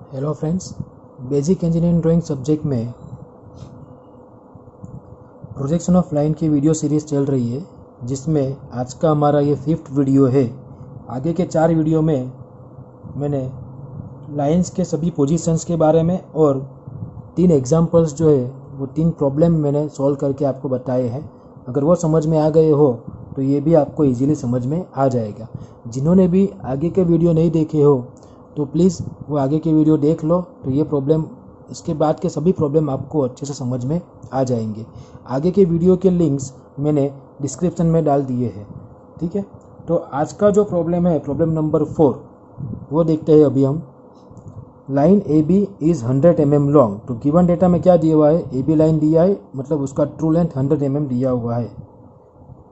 Hello friends, basic engineering drawing subject में projection of line की video series चल रही है, जिसमें आज का हमारा ये 5th वीडियो है। आगे के 4 वीडियो में मैंने लाइंस के सभी पोजीशंस के बारे में और 3 एग्जांपल्स जो है वो 3 प्रॉब्लम मैंने सॉल्व करके आपको बताए हैं। अगर वो समझ में आ गए हो तो ये भी आपको इजीली समझ में आ जाएगा। जिन्होंने भी आगे के वीडियो नहीं देखे हो तो प्लीज़ वो आगे के वीडियो देख लो, तो ये प्रॉब्लम, इसके बाद के सभी प्रॉब्लम आपको अच्छे से समझ में आ जाएंगे। आगे के वीडियो के लिंक्स मैंने डिस्क्रिप्शन में डाल दिए हैं, ठीक है। तो आज का जो प्रॉब्लम है, प्रॉब्लम नंबर 4, वो देखते हैं अभी हम। Line A B is 100 mm long. तो गिवन डेटा में क्या दिया हुआ है, ए बी लाइन दिया है, मतलब उसका ट्रू लेंथ 100 mm दिया हुआ है।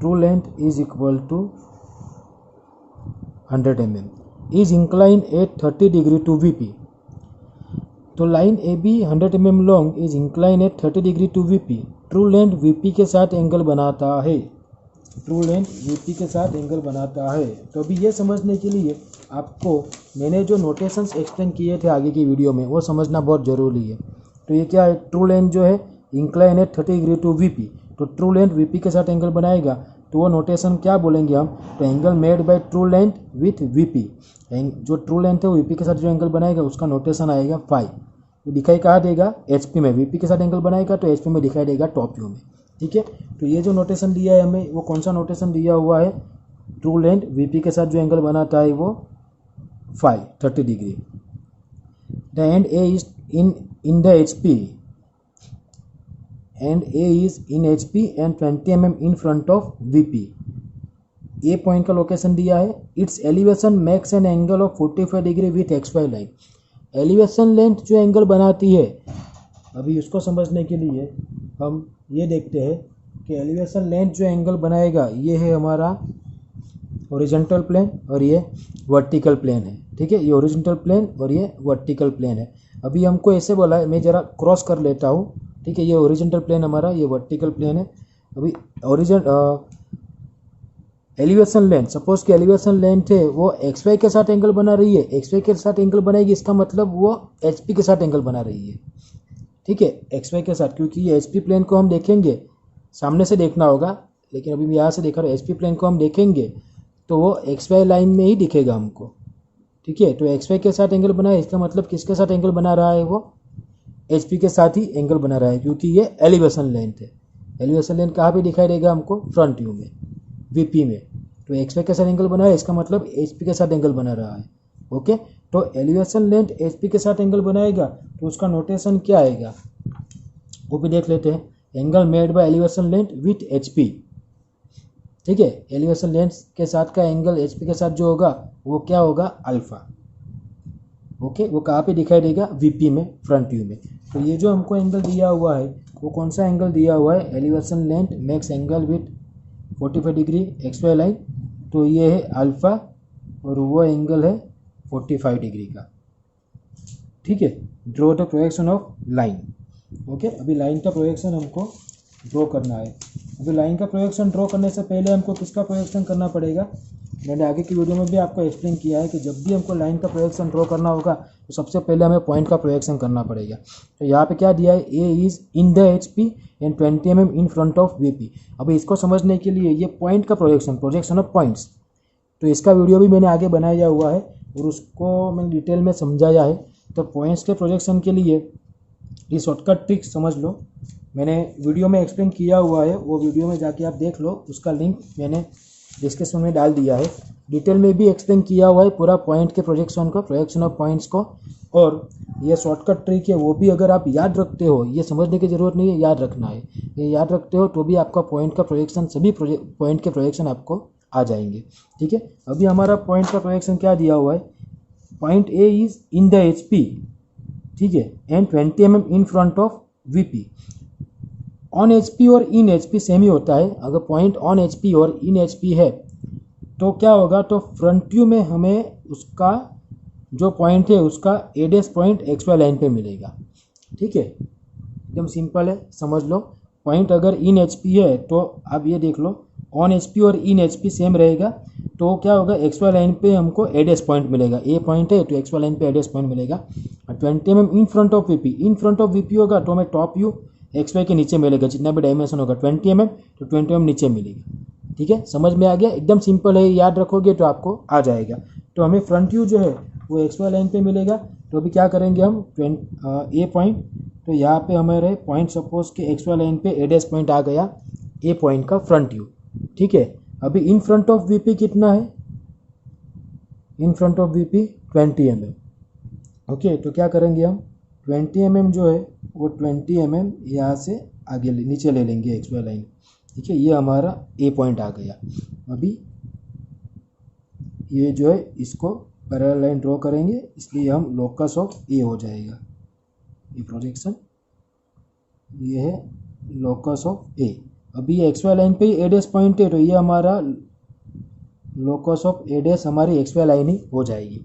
True length is equal to 100 mm, is incline at 30 degree to V P. तो line A B 100 mm long is incline at 30 degree to V P. True length V P के साथ angle बनाता है। True length V P के साथ angle बनाता है। तो अभी ये समझने के लिए आपको मैंने जो नोटेशंस एक्सप्लेन किए थे आगे की वीडियो में, वो समझना बहुत ज़रूरी है। तो ये क्या है, ट्रू लेंथ जो है incline at 30 degree to V P. तो ट्रू लेंथ वी पी के साथ एंगल बनाएगा, तो वो नोटेशन क्या बोलेंगे हम, तो angle made by true length with V P. जो ट्रू लेंथ है वो वी पी के साथ जो एंगल बनाएगा उसका नोटेशन आएगा फाई। तो दिखाई कहाँ देगा, एच पी में। वी पी के साथ एंगल बनाएगा तो एच पी में दिखाई देगा टॉप व्यू में, ठीक है। तो ये जो नोटेशन दिया है हमें, वो कौन सा नोटेशन दिया हुआ है, ट्रू लेंथ वी पी के साथ जो एंगल बनाता है वो phi 30 degree. The end A is in the H P, and A is in H P and 20 mm in front of V P. A point का लोकेशन दिया है। Its elevation makes an angle of 45 degree with X Y line. Elevation length जो angle बनाती है, अभी उसको समझने के लिए हम ये देखते हैं कि एलिवेशन लेंथ जो एंगल बनाएगा, ये है हमारा हॉरिजॉन्टल प्लेन और ये वर्टिकल प्लेन है, ठीक है। ये हॉरिजॉन्टल प्लेन और ये वर्टिकल प्लेन है। अभी हमको ऐसे बोला है, मैं ज़रा क्रॉस कर लेता हूँ, ठीक है। ये हॉरिजॉन्टल प्लेन हमारा, ये वर्टिकल प्लेन है। अभी एलिवेशन लेंथ, सपोज कि एलिवेशन लेंथ है वो एक्स वाई के साथ एंगल बना रही है। एक्स वाई के साथ एंगल बनाएगी, इसका मतलब वो एच पी के साथ एंगल बना रही है, ठीक है, एक्स वाई के साथ। क्योंकि ये एच पी प्लेन को हम देखेंगे, सामने से देखना होगा, लेकिन अभी मैं यहाँ से देख रहा हूँ। एच पी प्लेन को हम देखेंगे तो वो एक्स वाई लाइन में ही दिखेगा हमको, ठीक है। तो एक्स वाई के साथ एंगल बनाए, इसका मतलब किसके साथ एंगल बना रहा है, वो एच पी के साथ ही एंगल बना रहा है, क्योंकि ये एलिवेशन लेंथ है। एलिवेशन लेंथ कहाँ पे दिखाई देगा हमको, फ्रंट व्यू में, वीपी में। तो एक्स वाई के साथ एंगल बना है, इसका मतलब एच पी के साथ एंगल बना रहा है, ओके। तो एलिवेशन लेंथ एच पी के साथ एंगल बनाएगा तो उसका नोटेशन क्या आएगा, वो भी देख लेते हैं। Angle made by elevation length with H P, ठीक है। एलिवेशन लेंथ के साथ का एंगल एच पी के साथ जो होगा वो क्या होगा, अल्फा, ओके। वो कहाँ पे दिखाई देगा, वीपी में, फ्रंट व्यू में। तो ये जो हमको एंगल दिया हुआ है वो कौन सा एंगल दिया हुआ है, elevation length makes angle with 45 degree X Y line. तो ये है अल्फा और वो एंगल है 45 डिग्री का, ठीक है। Draw the projection of line, okay. अभी लाइन का प्रोजेक्शन हमको ड्रॉ करना है। अभी लाइन का प्रोजेक्शन ड्रॉ करने से पहले हमको किसका प्रोजेक्शन करना पड़ेगा, मैंने आगे की वीडियो में भी आपको एक्सप्लेन किया है कि जब भी हमको लाइन का प्रोजेक्शन ड्रॉ करना होगा तो सबसे पहले हमें पॉइंट का प्रोजेक्शन करना पड़ेगा। तो यहाँ पे क्या दिया है, A is in the H P and 20 mm in front of V P. अभी इसको समझने के लिए ये पॉइंट का प्रोजेक्शन ऑफ पॉइंट्स, तो इसका वीडियो भी मैंने आगे बनाया हुआ है और उसको मैंने डिटेल में समझाया है। तो पॉइंट्स के प्रोजेक्शन के लिए ये शॉर्टकट ट्रिक समझ लो, मैंने वीडियो में एक्सप्लेन किया हुआ है, वो वीडियो में जाके आप देख लो, उसका लिंक मैंने डिस्क्रिप्शन में डाल दिया है। डिटेल में भी एक्सप्लेन किया हुआ है पूरा पॉइंट के प्रोजेक्शन को, प्रोजेक्शन ऑफ पॉइंट्स को। और ये शॉर्टकट ट्रिक है, वो भी अगर आप याद रखते हो, ये समझने की ज़रूरत नहीं है, याद रखना है। ये याद रखते हो तो भी आपका पॉइंट का प्रोजेक्शन, सभी पॉइंट के प्रोजेक्शन आपको आ जाएंगे, ठीक है। अभी हमारा पॉइंट का प्रोजेक्शन क्या दिया हुआ है, point A is in the H P, ठीक है, and 20 mm in front of V P. On H P और इन एच पी सेम ही होता है। अगर पॉइंट ऑन एच पी और इन एच पी है तो क्या होगा, तो फ्रंट व्यू में हमें उसका जो पॉइंट है उसका A dash point X Y line पे मिलेगा, ठीक है। एकदम सिंपल है, समझ लो। पॉइंट अगर इन एच पी है तो आप ये देख लो, ऑन एच पी और इन एच पी सेम रहेगा। तो क्या होगा, एक्स वाई लाइन पे हमको एडेस पॉइंट मिलेगा, ए पॉइंट है तो एक्स वाई लाइन पे एडेस पॉइंट मिलेगा। 20 mm in front of VP, in front of VP होगा तो हमें टॉप व्यू एक्स वाई के नीचे मिलेगा, जितना भी डायमेंशन होगा 20 mm तो 20 mm नीचे मिलेगा। ठीक है, समझ में आ गया, एकदम सिंपल है, याद रखोगे तो आपको आ जाएगा। तो हमें फ्रंट व्यू जो है वो एक्स वाई लाइन पे मिलेगा। तो अभी क्या करेंगे हम, ए पॉइंट, तो यहाँ पे हमारे पॉइंट सपोज के एक्स वाई लाइन पे एडेस पॉइंट आ गया ए पॉइंट का फ्रंट व्यू। ठीक है, अभी इन फ्रंट ऑफ वीपी कितना है, इन front of VP 20 mm। Okay, तो क्या करेंगे हम, 20 mm जो है वो 20 mm यहाँ से आगे नीचे ले लेंगे एक्स वाई लाइन। ठीक है, ये हमारा ए पॉइंट आ गया। अभी ये जो है इसको पैरेलल लाइन ड्रॉ करेंगे, इसलिए हम लोकस ऑफ ए हो जाएगा ये प्रोजेक्शन, ये है लोकस ऑफ ए। अभी एक्स वाई लाइन पे ही ए डैश पॉइंट है तो ये हमारा लोकस ऑफ ए डैश हमारी एक्स वाई लाइन ही हो जाएगी।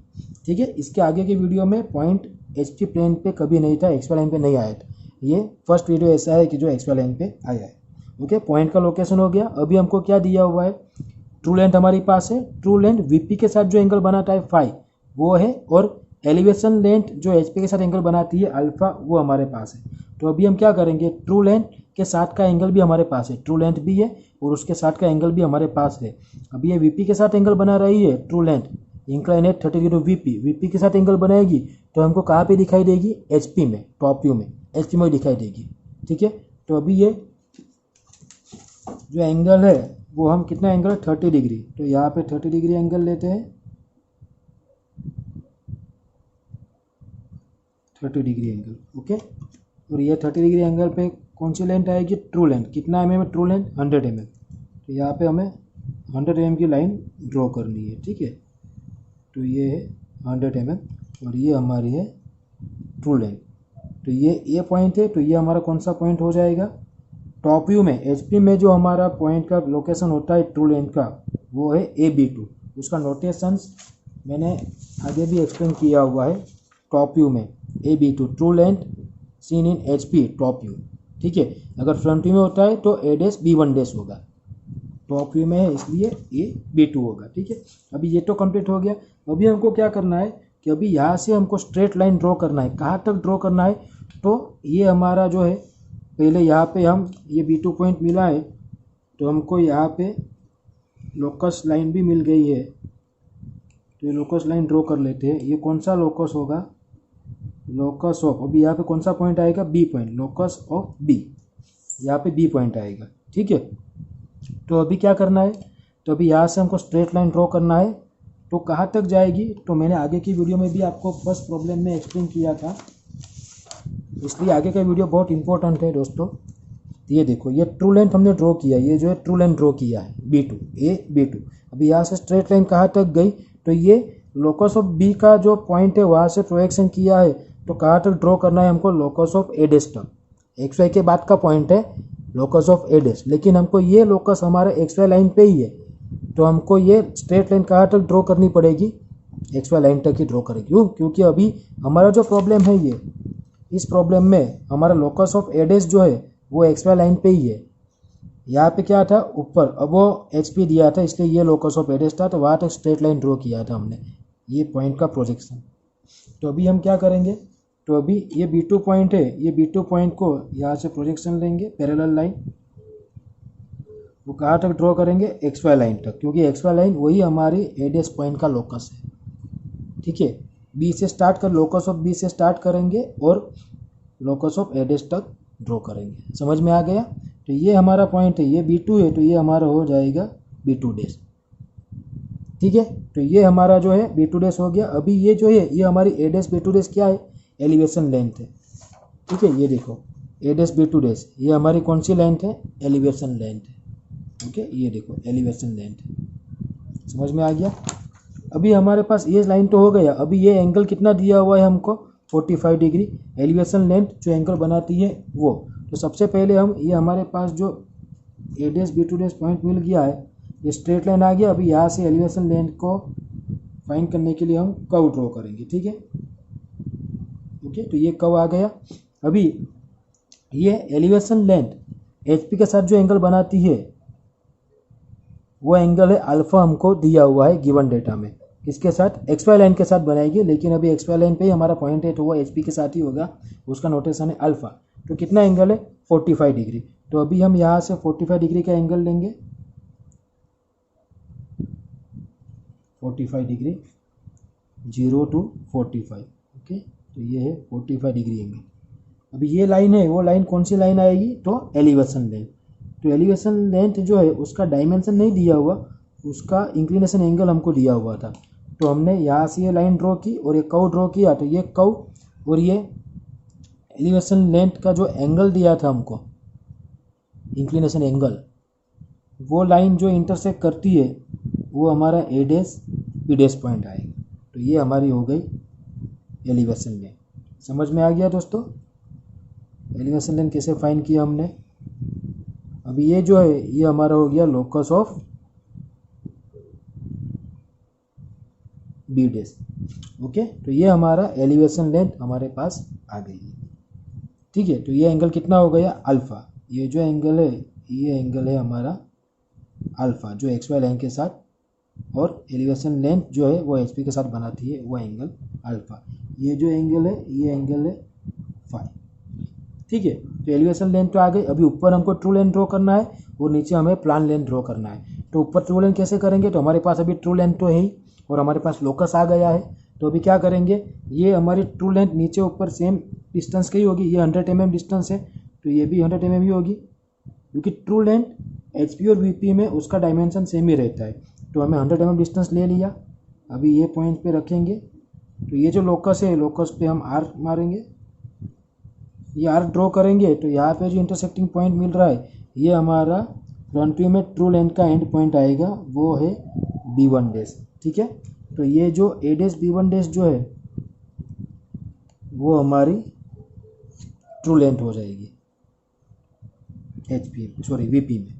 ठीक है, इसके आगे के वीडियो में पॉइंट एच पी प्लेन पे कभी नहीं था, एक्स वाई लाइन पे नहीं आया था, ये फर्स्ट वीडियो ऐसा है कि जो एक्स वाई लाइन पे आया है। ओके, पॉइंट का लोकेशन हो गया। अभी हमको क्या दिया हुआ है, ट्रू लेंथ हमारे पास है, ट्रू लेंथ वीपी के साथ जो एंगल बनाता है फाई वो है, और एलिवेशन लेंथ जो एचपी के साथ एंगल बनाती है अल्फा वो हमारे पास है। तो अभी हम क्या करेंगे, ट्रू लेंथ के साथ का एंगल भी हमारे पास है, ट्रू लेंथ भी है और उसके साथ का एंगल भी हमारे पास है। अभी ये वीपी के साथ एंगल बना रही है, ट्रू लेंथ इंक्लाइन है 30 डिग्री वीपी, वीपी के साथ एंगल बनाएगी तो हमको कहाँ पे दिखाई देगी, एचपी में, टॉप व्यू में एचपी में दिखाई देगी। ठीक है, तो अभी ये जो एंगल है वो हम कितना एंगल है 30 डिग्री, तो यहाँ पे 30 डिग्री एंगल लेते हैं, 30 डिग्री एंगल। ओके, और ये 30 डिग्री एंगल पे कौन सी लेंथ आएगी, ट्रू लेंथ, कितना mm है ट्रू लेंथ 100 mm। तो यहाँ पे हमें 100 mm की लाइन ड्रॉ करनी है। ठीक है, तो ये है 100 mm और ये हमारी है ट्रू लेंथ। तो ये पॉइंट है, तो ये हमारा कौन सा पॉइंट हो जाएगा, टॉप व्यू में एचपी में जो हमारा पॉइंट का लोकेशन होता है ट्रू लेंथ का वो है AB2। उसका नोटेशंस मैंने आगे भी एक्सप्लेन किया हुआ है, टॉप व्यू में AB2 true length seen in HP top view. ठीक है, अगर फ्रंट व्यू में होता है तो A डैश B1 डैश होगा, टॉप व्यू में है इसलिए AB2 होगा। ठीक है, अभी ये तो कंप्लीट हो गया। अभी हमको क्या करना है कि अभी यहाँ से हमको स्ट्रेट लाइन ड्रॉ करना है, कहाँ तक ड्रॉ करना है, तो ये हमारा जो है पहले यहाँ पे हम ये B2 पॉइंट मिला है तो हमको यहाँ पे लोकस लाइन भी मिल गई है, तो ये लोकस लाइन ड्रॉ कर लेते हैं। ये कौन सा लोकस होगा, लोकस ऑफ, अभी यहाँ पे कौन सा पॉइंट आएगा, B point, locus of B, यहाँ पे B पॉइंट आएगा। ठीक है, तो अभी क्या करना है, तो अभी यहाँ से हमको स्ट्रेट लाइन ड्रॉ करना है, तो कहाँ तक जाएगी, तो मैंने आगे की वीडियो में भी आपको फर्स्ट प्रॉब्लम में एक्सप्लेन किया था, इसलिए आगे का वीडियो बहुत इंपॉर्टेंट है दोस्तों। ये देखो, ये ट्रू लेंथ हमने ड्रॉ किया, ये जो है ट्रू लेंथ ड्रॉ किया है B2, AB2। अभी यहाँ से स्ट्रेट लाइन कहाँ तक गई, तो ये लोकस ऑफ B का जो पॉइंट है वहाँ से प्रोजेक्शन किया है, तो कहाँ तक ड्रॉ करना है हमको, लोकस ऑफ A डैश तक। एक्स वाई के बाद का पॉइंट है लोकस ऑफ A डैश, लेकिन हमको ये लोकस हमारे एक्स वाई लाइन पे ही है, तो हमको ये स्ट्रेट लाइन कहाँ तक ड्रॉ करनी पड़ेगी, एक्स वाई लाइन तक ही ड्रॉ करेगी। क्योंकि अभी हमारा जो प्रॉब्लम है ये, इस प्रॉब्लम में हमारा लोकस ऑफ A डैश जो है वो एक्स वाई लाइन पे ही है। यहाँ पे क्या था ऊपर, अब वो HP दिया था इसलिए ये लोकस ऑफ A डैश था, तो वहाँ तक स्ट्रेट लाइन ड्रॉ किया था हमने, ये पॉइंट का प्रोजेक्शन। तो अभी हम क्या करेंगे, तो अभी ये B2 पॉइंट है, ये B2 पॉइंट को यहाँ से प्रोजेक्शन लेंगे पैरेलल लाइन, वो कहाँ तक ड्रॉ करेंगे, एक्स वाई लाइन तक, क्योंकि एक्स वाई लाइन वही हमारी A डैश पॉइंट का लोकस है। ठीक है, B से स्टार्ट कर, लोकस ऑफ B से स्टार्ट करेंगे और लोकस ऑफ A डैश तक ड्रॉ करेंगे। समझ में आ गया, तो ये हमारा पॉइंट है, ये B2 है तो ये हमारा हो जाएगा B2 डैश। ठीक है, तो ये हमारा जो है B2 डैश हो गया। अभी ये जो है ये हमारी A डैश B2 डैश क्या है, एलिवेशन लेंथ है। ठीक है, ये देखो A डैश B2 डैश ये हमारी कौन सी लेंथ है, एलिवेशन लेंथ है। ओके, ये देखो एलिवेशन लेंथ है। समझ में आ गया। अभी हमारे पास ये लाइन तो हो गया। अभी ये एंगल कितना दिया हुआ है हमको, 45 डिग्री, एलिवेशन लेंथ जो एंगल बनाती है वो। तो सबसे पहले हम ये हमारे पास जो A dash B2 dash point मिल गया है, ये स्ट्रेट लाइन आ गया। अभी यहाँ से एलिवेशन लेंथ को फाइंड करने के लिए हम कर्व ड्रॉ करेंगे। ठीक है, ओके, तो ये कर्व आ गया। अभी ये एलिवेशन लेंथ HP के साथ जो एंगल बनाती है वो एंगल है अल्फ़ा, हमको दिया हुआ है गिवन डेटा में, किसके साथ, एक्स वाई लाइन के साथ बनाएगी, लेकिन अभी एक्स वाई लाइन पे ही हमारा पॉइंट है तो वो एच पी के साथ ही होगा, उसका नोटेशन है अल्फ़ा। तो कितना एंगल है, 45 डिग्री। तो अभी हम यहाँ से 45 डिग्री का एंगल लेंगे, 45 डिग्री, 0 to 45, ओके। तो ये है 45 डिग्री एंगल। अभी ये लाइन है, वो लाइन कौन सी लाइन आएगी, तो एलिवेशन लाइन। तो एलिवेशन लेंथ जो है उसका डायमेंशन नहीं दिया हुआ, उसका इंक्लिनेशन एंगल हमको दिया हुआ था। तो हमने यहाँ से ये लाइन ड्रॉ की और ये कर्व ड्रॉ किया, तो ये कर्व और ये एलिवेशन लेंथ का जो एंगल दिया था हमको, इंक्लिनेशन एंगल, वो लाइन जो इंटरसेक्ट करती है वो हमारा ए डैश बी डैश पॉइंट आएगा। तो ये हमारी हो गई एलिवेशन लेंथ। समझ में आ गया दोस्तों, एलिवेशन लेंथ कैसे फाइंड किया हमने। अभी ये जो है ये हमारा हो गया locus of B dash, okay. तो ये हमारा एलिवेशन लेंथ हमारे पास आ गई है, ठीक है। तो ये एंगल कितना हो गया, अल्फ़ा। ये जो एंगल है ये एंगल है हमारा अल्फ़ा, जो एक्स वाई लाइन के साथ और एलिवेशन लेंथ जो है वो एच पी के साथ बनाती है, वो एंगल अल्फ़ा। ये जो एंगल है ये एंगल है फाई, ठीक है। तो एलिवेशन लेंथ तो आ गई। अभी ऊपर हमको ट्रू लेंथ ड्रॉ करना है और नीचे हमें प्लान लेंथ ड्रॉ करना है। तो ऊपर ट्रू लेंथ कैसे करेंगे, तो हमारे पास अभी ट्रू लेंथ तो है ही और हमारे पास लोकस आ गया है। तो अभी क्या करेंगे, ये हमारी ट्रू लेंथ नीचे ऊपर सेम डिस्टेंस की होगी, ये 100 mm डिस्टेंस है तो ये भी 100 mm ही होगी, क्योंकि ट्रू लेंथ एच पी और वी पी में उसका डायमेंशन सेम ही रहता है। तो हमें 100 mm डिस्टेंस ले लिया। अभी ये पॉइंट पे रखेंगे, तो ये जो लोकस है लोकस पे हम आर मारेंगे, ये आर ड्रॉ करेंगे। तो यहाँ पे जो इंटरसेक्टिंग पॉइंट मिल रहा है ये हमारा फ्रंट व्यू में ट्रू लेंथ का एंड पॉइंट आएगा, वो है बी वन डैश, ठीक है। तो ये जो ए डैश बी वन डैश जो है वो हमारी ट्रू लेंथ हो जाएगी H P sorry V P में,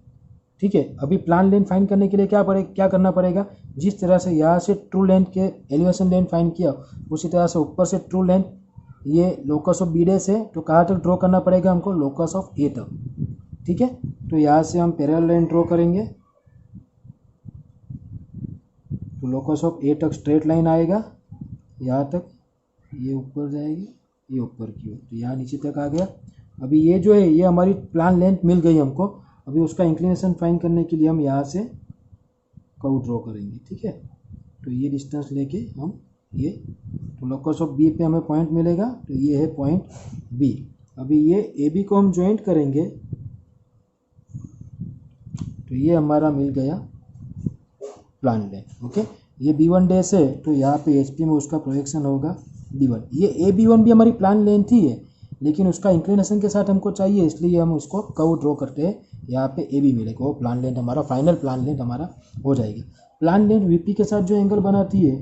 ठीक है। अभी प्लान लेंथ फाइंड करने के लिए क्या करना पड़ेगा, जिस तरह से यहाँ से ट्रू लेंथ के एलिवेशन लेंथ फाइंड किया उसी तरह से ऊपर से ट्रू लेंथ, ये लोकस ऑफ बी डैश है तो कहाँ तक ड्रॉ करना पड़ेगा हमको, लोकस ऑफ ए तक, ठीक है। तो यहाँ से हम पैरेलल लाइन ड्रॉ करेंगे, तो लोकस ऑफ ए तक स्ट्रेट लाइन आएगा, यहाँ तक ये ऊपर जाएगी, ये ऊपर की ओर, तो यहाँ नीचे तक आ गया। अभी ये जो है ये हमारी प्लान लेंथ मिल गई हमको। अभी उसका इंक्लिनेशन फाइंड करने के लिए हम यहाँ से कर्व ड्रॉ करेंगे, ठीक है। तो ये डिस्टेंस लेके हम ये, तो लोकस ऑफ बी पे हमें पॉइंट मिलेगा, तो ये है पॉइंट बी। अभी ये ए बी को हम ज्वाइंट करेंगे, तो ये हमारा मिल गया प्लान लेंथ, ओके। ये बी वन डैश है तो यहाँ पे एच पी में उसका प्रोजेक्शन होगा बी वन। ये ए बी वन भी हमारी प्लान लेंथ ही है, लेकिन उसका इंक्लिनेशन के साथ हमको चाहिए, इसलिए हम उसको कर्व ड्रॉ करते हैं। यहाँ पे ए बी मिलेगा, वो प्लान लेंथ हमारा फाइनल प्लान लेंथ हमारा हो जाएगी। प्लान लेंथ वीपी के साथ जो एंगल बनाती है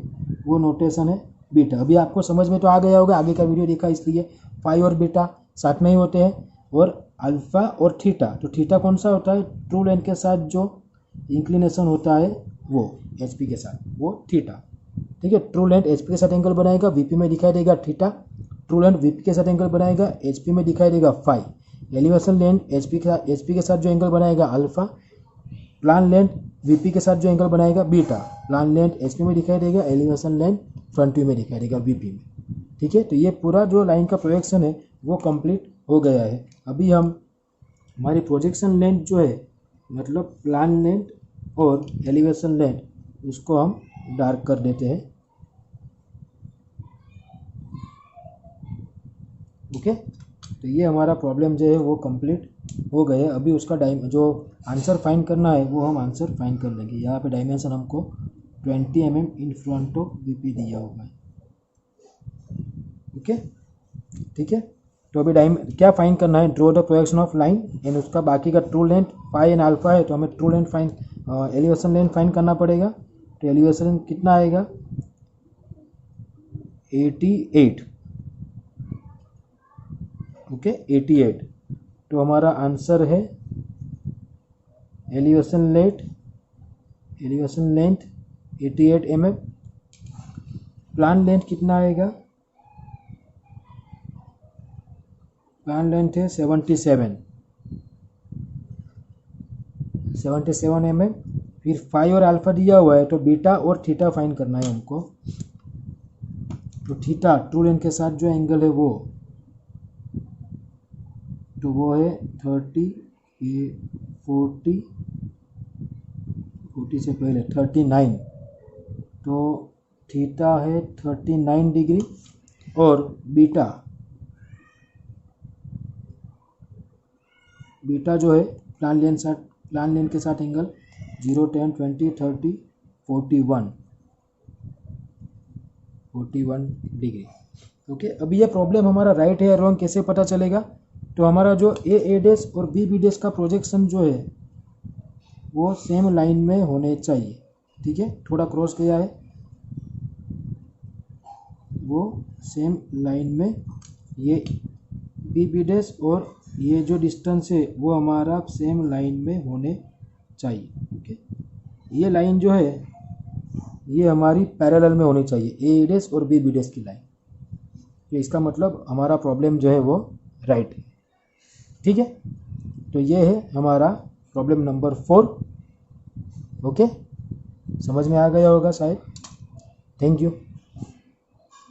वो नोटेशन है बीटा। अभी आपको समझ में तो आ गया होगा, आगे का वीडियो देखा इसलिए। फाई और बीटा साथ में ही होते हैं, और अल्फा और थीटा, तो थीटा कौन सा होता है, ट्रू लेंथ के साथ जो इंक्लिनेशन होता है वो एच पी के साथ, वो थीटा, ठीक है। ट्रू लेंथ एच पी के साथ एंगल बनाएगा, वीपी में दिखाई देगा थीटा। ट्रू लेंथ वीपी के साथ एंगल बनाएगा, एचपी में दिखाई देगा फाई। एलिवेशन लेंथ एचपी के साथ जो एंगल बनाएगा अल्फा। प्लान लेंथ वीपी के साथ जो एंगल बनाएगा बीटा। प्लान लेंथ एचपी में दिखाई देगा, एलिवेशन लेंथ फ्रंट व्यू में दिखाई देगा वीपी में, ठीक है। तो ये पूरा जो लाइन का प्रोजेक्शन है वो कंप्लीट हो गया है। अभी हम हमारी प्रोजेक्शन लेंथ जो है, मतलब प्लान लेंथ और एलिवेशन लेंथ, उसको हम डार्क कर देते हैं, ओके। तो ये हमारा प्रॉब्लम जो है वो कंप्लीट हो गए। अभी उसका जो आंसर फाइंड करना है वो हम आंसर फाइंड कर लेंगे। यहाँ पे डायमेंशन हमको 20 mm in front of VP दिया हुआ है, ओके, ठीक है। तो अभी क्या फाइंड करना है, draw the projection of line and उसका बाकी का true length pi and alpha है, तो हमें true length find elevation length find करना पड़ेगा। तो एलिवेशन कितना आएगा, 88, ओके, 88। तो हमारा आंसर है elevation length 88 mm। Plan length कितना आएगा, प्लान लेंथ है 77 mm। फिर फाई और अल्फा दिया हुआ है, तो बीटा और थीटा फाइंड करना है हमको। तो थीटा ट्रू लेंथ के साथ जो एंगल है वो है 30, ये 40 से पहले 39, तो थीटा है 39 डिग्री। और बीटा जो है प्लान लेंथ के साथ एंगल 0, 10, 20, 30, 41 डिग्री। ओके, अभी ये प्रॉब्लम हमारा राइट है या रॉन्ग कैसे पता चलेगा? तो हमारा जो ए डैश और बी डैश का प्रोजेक्शन जो है वो सेम लाइन में होने चाहिए। ठीक है, थोड़ा क्रॉस गया है, वो सेम लाइन में, ये बी डैश और ये जो डिस्टेंस है वो हमारा सेम लाइन में होने चाहिए। ओके, ये लाइन जो है ये हमारी पैरेलल में होनी चाहिए, ए डैश और बी डैश की लाइन। तो इसका मतलब हमारा प्रॉब्लम जो है वो राइट है। ठीक है, तो ये है हमारा प्रॉब्लम नंबर 4। ओके, समझ में आ गया होगा शायद। Thank you.